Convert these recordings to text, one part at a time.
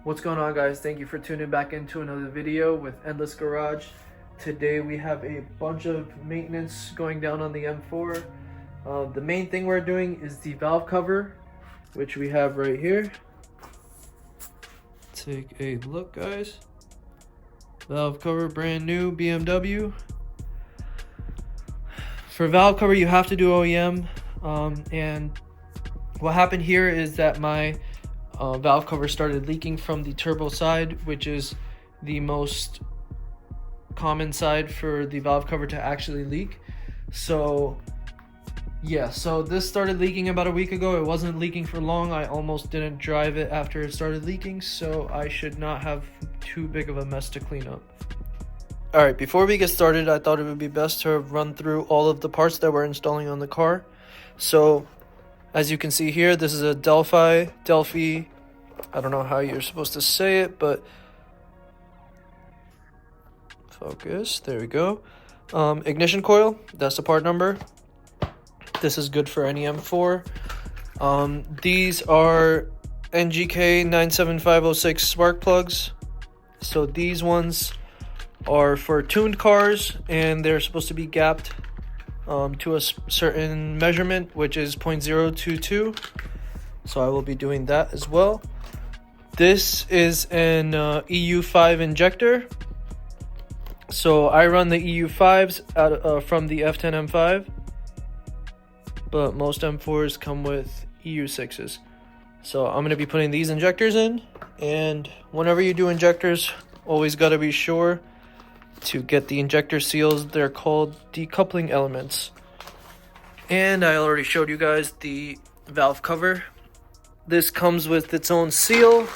What's going on, guys? Thank you for tuning back into another video with Endless Garage. Today we have a bunch of maintenance going down on the M4. The main thing we're doing is the valve cover, which we have right here. Take a look, guys. Valve cover, brand new BMW. For valve cover, you have to do OEM, and what happened here is that my valve cover started leaking from the turbo side, which is the most common side for the valve cover to actually leak. So yeah, so this started leaking about a week ago. It wasn't leaking for long. I almost didn't drive it after it started leaking, so I should not have too big of a mess to clean up. Alright, before we get started, I thought it would be best to run through all of the parts that we're installing on the car. So as you can see here, this is a Delphi, I don't know how you're supposed to say it, but focus, there we go. Ignition coil, that's the part number. This is good for any M4. These are NGK 97506 spark plugs. So these ones are for tuned cars, and they're supposed to be gapped to a certain measurement, which is 0.022. So I will be doing that as well. This is an EU5 injector. So I run the EU5s from the F10 M5, but most M4s come with EU6s. So I'm going to be putting these injectors in, and whenever you do injectors, always got to be sure to get the injector seals. They're called decoupling elements. And I already showed you guys the valve cover. This comes with its own seal,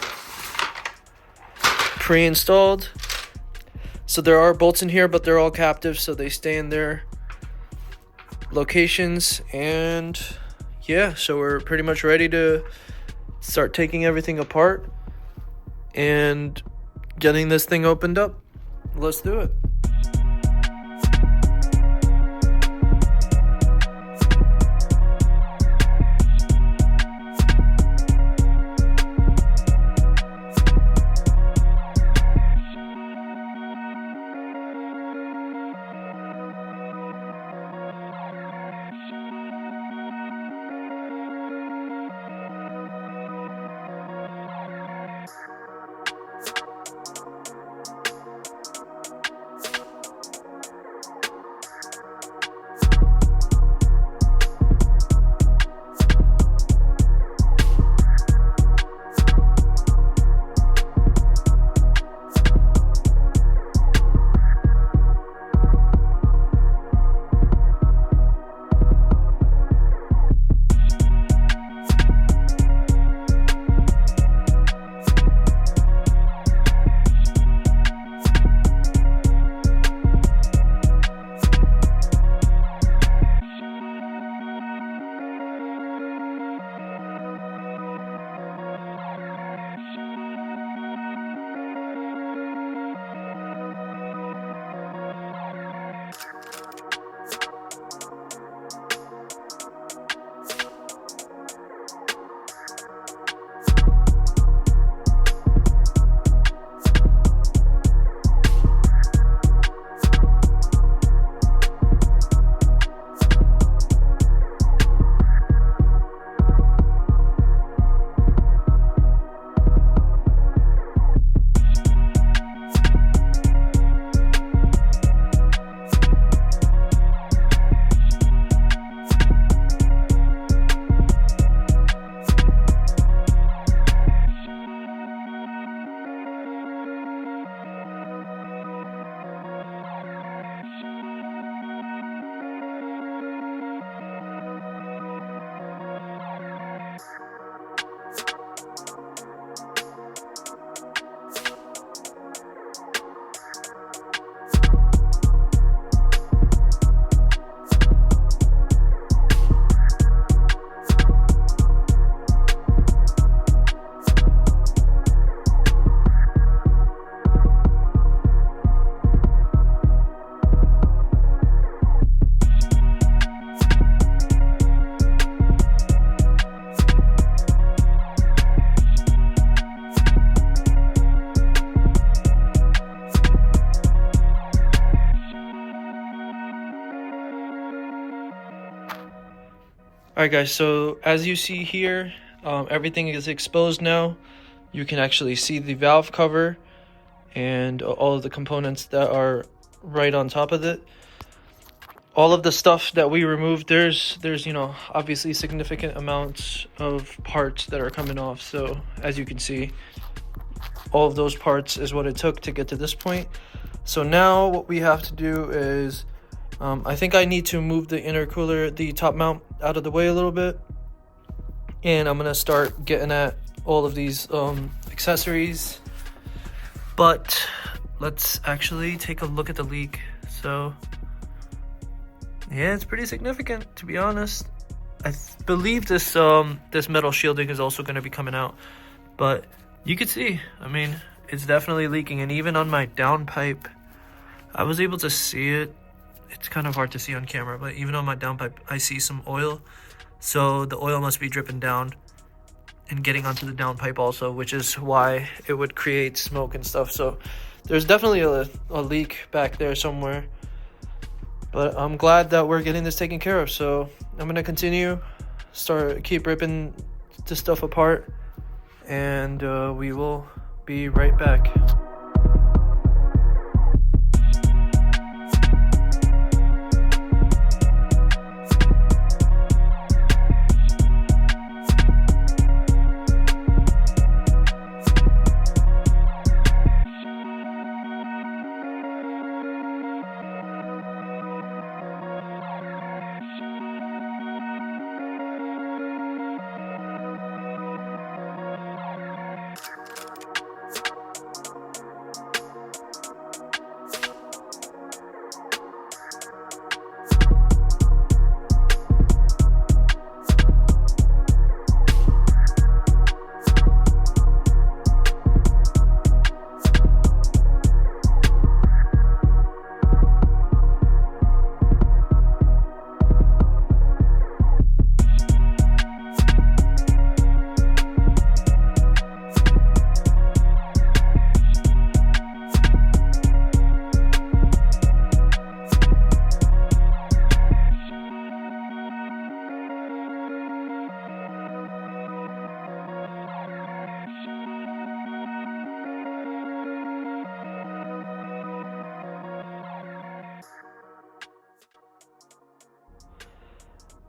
pre-installed. So there are bolts in here, but they're all captive, so they stay in their locations. And yeah, so we're pretty much ready to start taking everything apart and getting this thing opened up. Let's do it. Alright guys, so as you see here, everything is exposed now. You can actually see the valve cover and all of the components that are right on top of it. All of the stuff that we removed, there's you know, obviously significant amounts of parts that are coming off. So as you can see, all of those parts is what it took to get to this point. So now what we have to do is, I think I need to move the intercooler, the top mount, out of the way a little bit. And I'm gonna start getting at all of these accessories. But let's actually take a look at the leak. So yeah, it's pretty significant, to be honest. I believe this this metal shielding is also going to be coming out, but you can see, I mean, it's definitely leaking. And even on my downpipe, I was able to see it. It's kind of hard to see on camera, but even on my downpipe, I see some oil. So the oil must be dripping down and getting onto the downpipe also, which is why it would create smoke and stuff. So there's definitely a leak back there somewhere. But I'm glad that we're getting this taken care of. So I'm gonna continue, keep ripping the stuff apart, and we will be right back.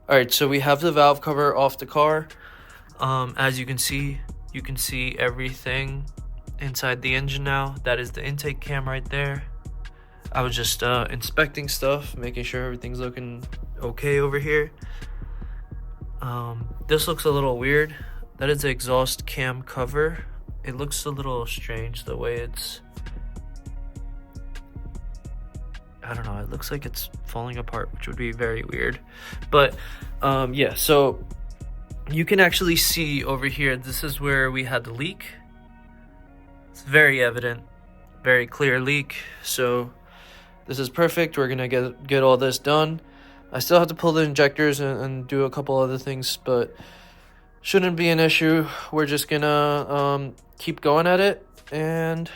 Alright, so we have the valve cover off the car. As you can see everything inside the engine now. That is the intake cam right there. I was just inspecting stuff, making sure everything's looking okay over here. This looks a little weird. That is the exhaust cam cover. It looks a little strange the way it's, I don't know, it looks like it's falling apart, which would be very weird. But yeah, so you can actually see over here, this is where we had the leak. It's very evident, very clear leak. So this is perfect. We're gonna get all this done. I still have to pull the injectors and do a couple other things, but shouldn't be an issue. We're just gonna keep going at it, and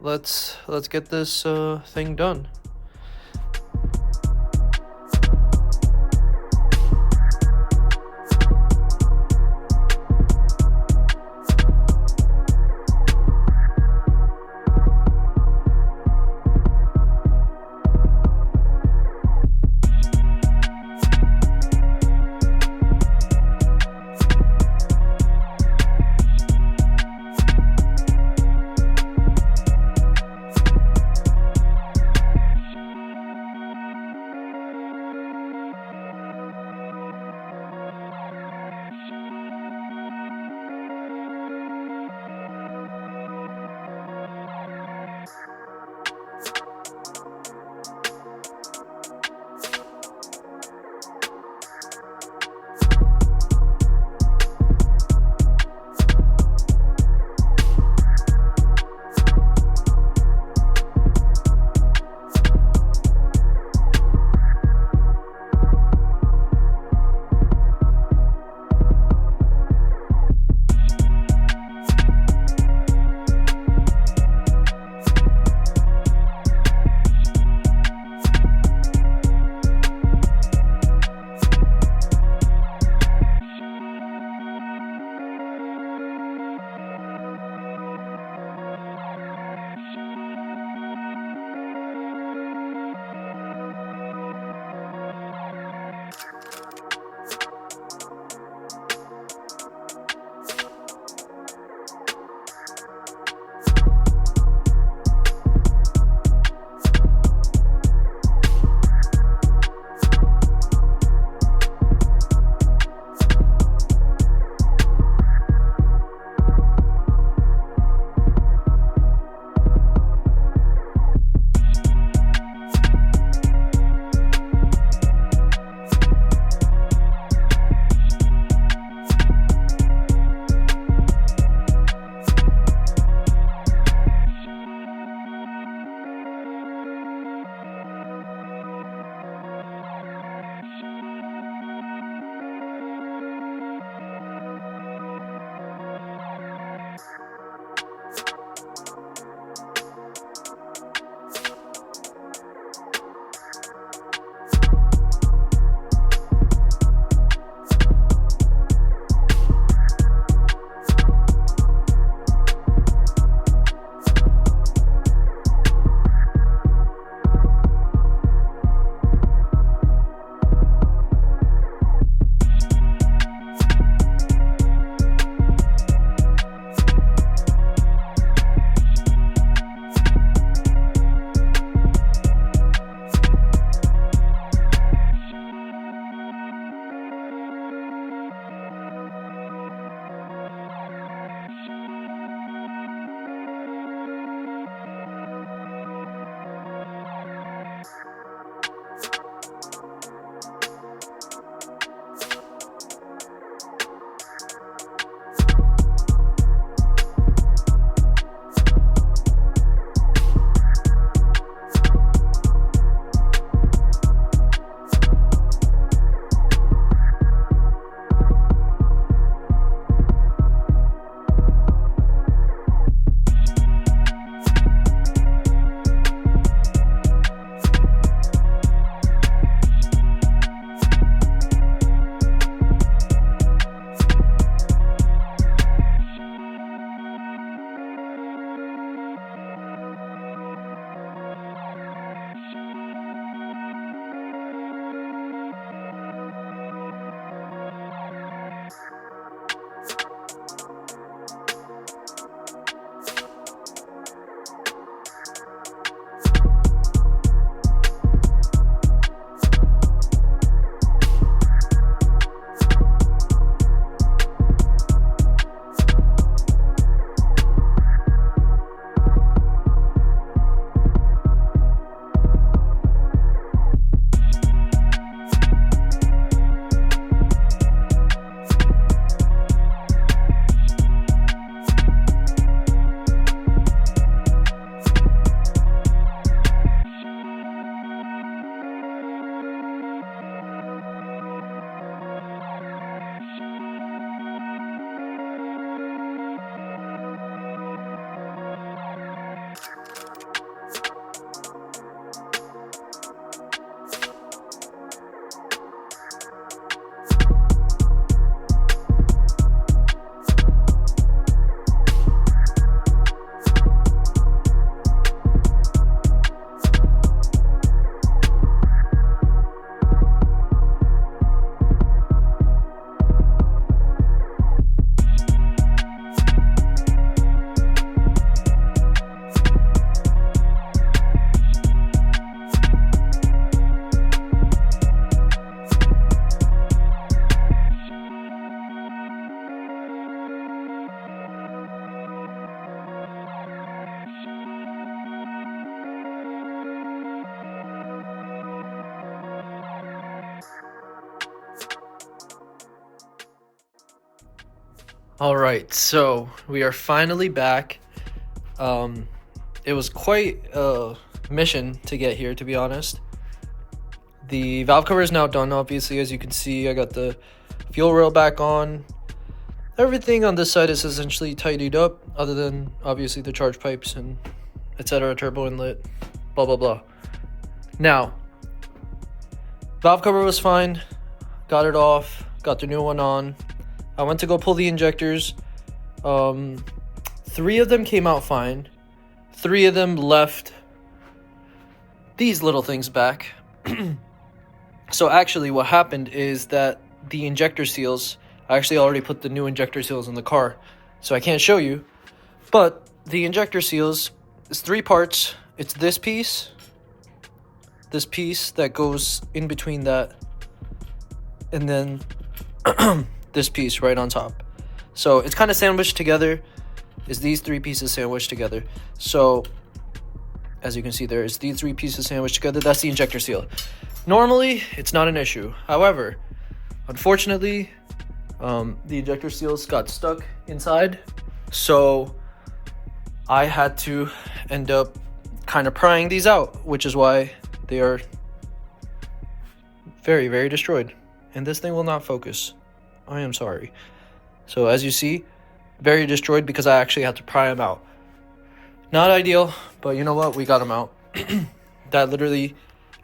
let's get this thing done. All right, so we are finally back. It was quite a mission to get here, to be honest. The valve cover is now done, obviously. As you can see, I got the fuel rail back on. Everything on this side is essentially tidied up, other than obviously the charge pipes and etc. Turbo inlet, blah blah blah. Now, valve cover was fine. Got it off. Got the new one on. I went to go pull the injectors. 3 of them came out fine. 3 of them left these little things back. So actually what happened is that the injector seals, I actually already put the new injector seals in the car, so I can't show you. But the injector seals is 3 parts. It's this piece that goes in between that, and then this piece right on top. So it's kind of sandwiched together. Is these 3 pieces sandwiched together. So as you can see, there is these 3 pieces sandwiched together. That's the injector seal. Normally it's not an issue. However, unfortunately, the injector seals got stuck inside, so I had to end up kind of prying these out, which is why they are very, very destroyed. And this thing will not focus. I am sorry. So as you see, very destroyed because I actually had to pry them out. Not ideal, but you know what? We got them out. That literally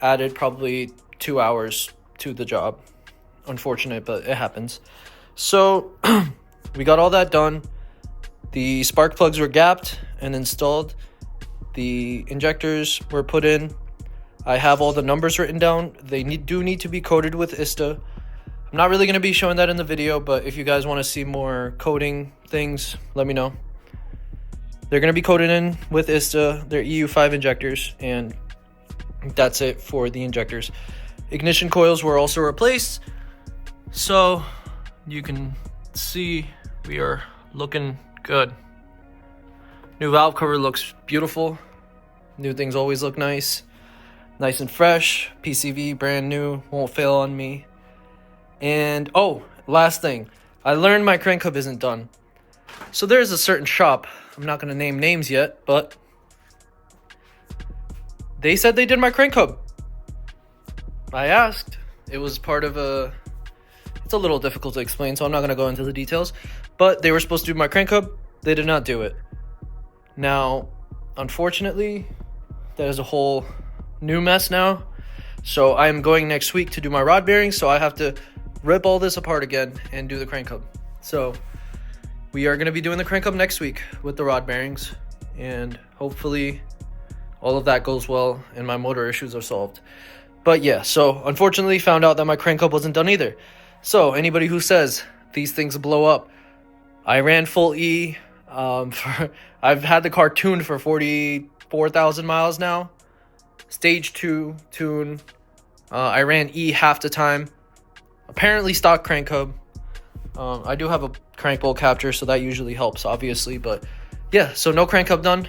added probably 2 hours to the job. Unfortunate, but it happens. So we got all that done. The spark plugs were gapped and installed. The injectors were put in. I have all the numbers written down. They do need to be coated with ISTA. I'm not really going to be showing that in the video, but if you guys want to see more coating things, let me know. They're going to be coated in with ISTA. They're EU5 injectors, and that's it for the injectors. Ignition coils were also replaced, so you can see we are looking good. New valve cover looks beautiful. New things always look nice. Nice and fresh. PCV, brand new, won't fail on me. And oh, last thing, I learned my Crankhub isn't done. So there's a certain shop, I'm not going to name names yet, but they said they did my Crankhub. I asked. It was part of it's a little difficult to explain, so I'm not going to go into the details, but they were supposed to do my Crankhub. They did not do it. Now, unfortunately, that is a whole new mess now. So I am going next week to do my rod bearings, so I have to rip all this apart again and do the Crankhub. So we are going to be doing the Crankhub next week with the rod bearings, and hopefully all of that goes well and my motor issues are solved. But yeah, so unfortunately found out that my Crankhub wasn't done either. So anybody who says these things blow up, I ran full E. I've had the car tuned for 44,000 miles now. Stage 2 tune. I ran E half the time. Apparently stock crank hub. I do have a crank bolt capture, so that usually helps, obviously. But yeah, so no crank hub done.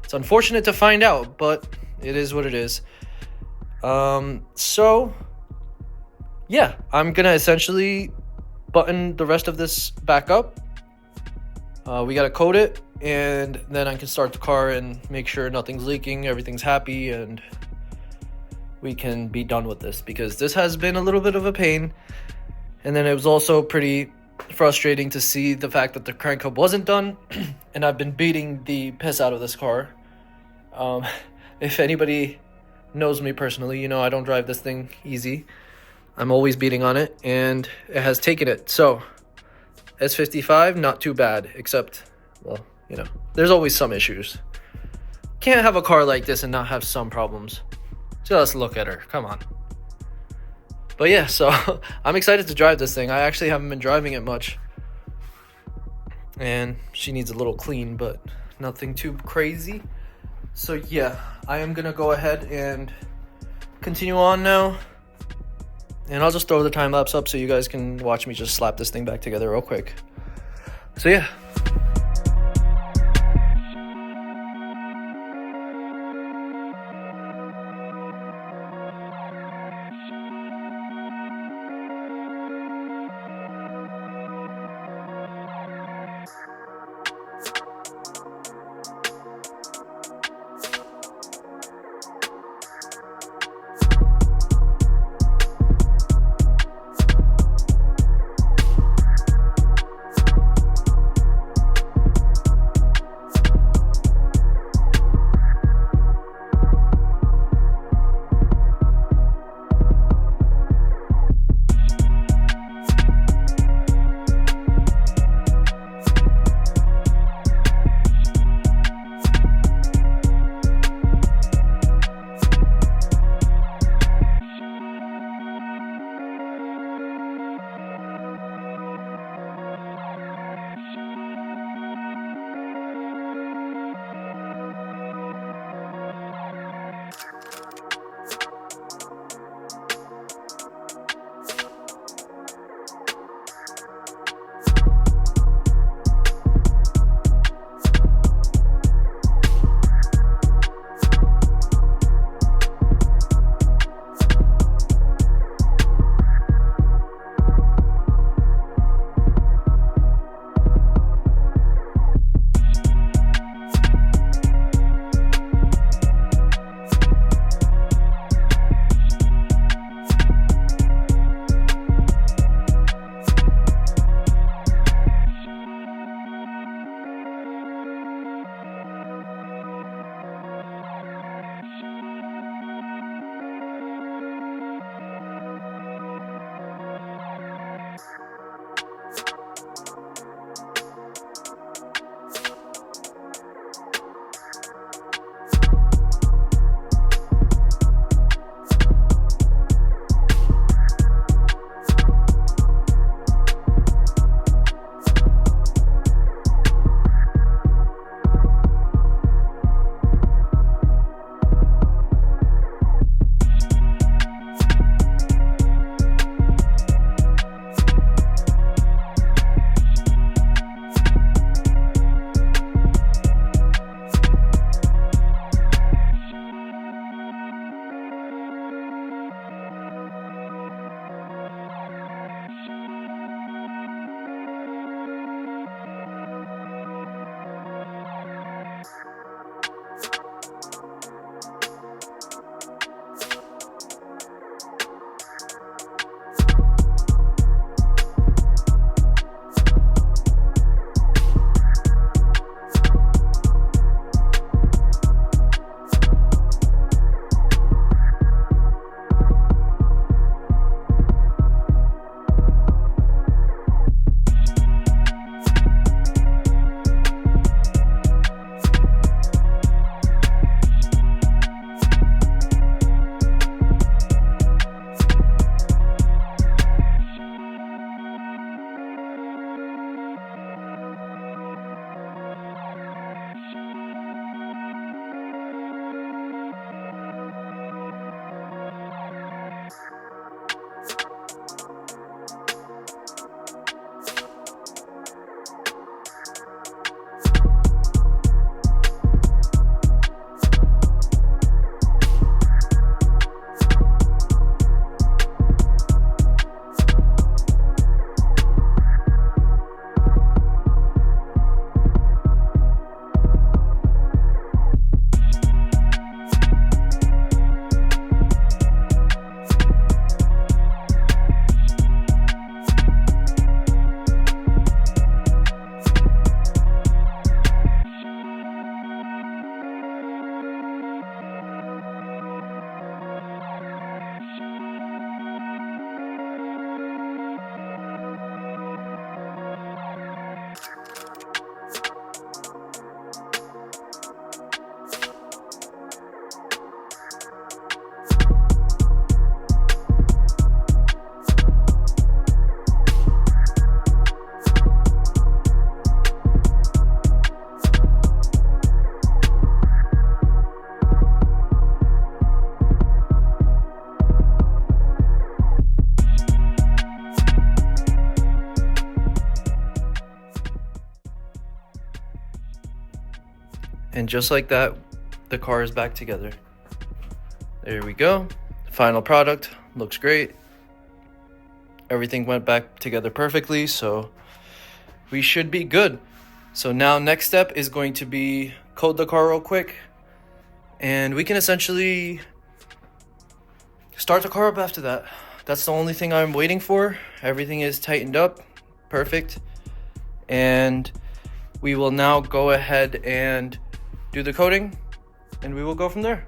It's unfortunate to find out, but it is what it is. So yeah, I'm gonna essentially button the rest of this back up. We gotta coat it, and then I can start the car and make sure nothing's leaking, everything's happy, and we can be done with this, because this has been a little bit of a pain. And then it was also pretty frustrating to see the fact that the crank hub wasn't done, and I've been beating the piss out of this car. If anybody knows me personally, you know I don't drive this thing easy. I'm always beating on it, and it has taken it. So S55, not too bad, except, well, you know, there's always some issues. Can't have a car like this and not have some problems. Just look at her, come on. But yeah, so I'm excited to drive this thing. I actually haven't been driving it much, and she needs a little clean, but nothing too crazy. So yeah, I am gonna go ahead and continue on now, and I'll just throw the time lapse up so you guys can watch me just slap this thing back together real quick. So yeah. And just like that, the car is back together. There we go. Final product looks great. Everything went back together perfectly, so we should be good. So now next step is going to be coat the car real quick, and we can essentially start the car up after that. That's the only thing I'm waiting for. Everything is tightened up, perfect. And we will now go ahead and do the coating, and we will go from there.